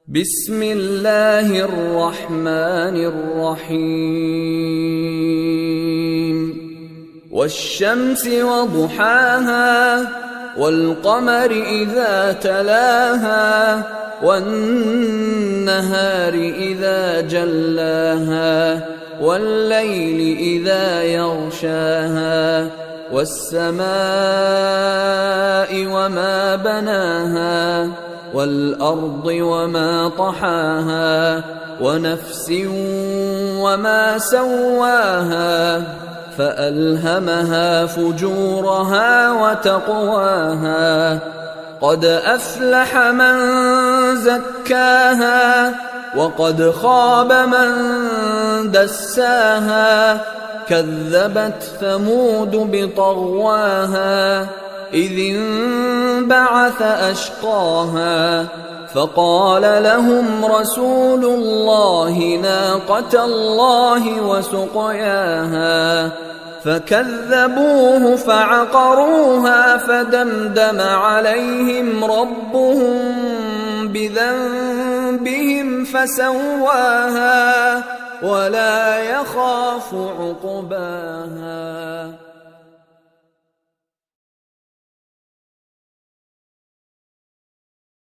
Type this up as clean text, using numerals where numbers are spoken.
بسم الله الرحمن الرحيم والشمس وضحاها والقمر إذا تلاها والنهار إذا جلاها والليل إذا يغشاها والسماء وما بناها والأرض وما طحاها ونفس وما سواها فألهمها فجورها وتقواها قد أفلح من زكاها وقد خاب من دساها كذبت ثمود بطغواها إذ انبعث أشقاها فقال لهم رسول الله ناقة الله وسقياها فكذبوه فعقروها فدمدم عليهم ربهم بذنبهم فسواها ولا يخاف عقباها.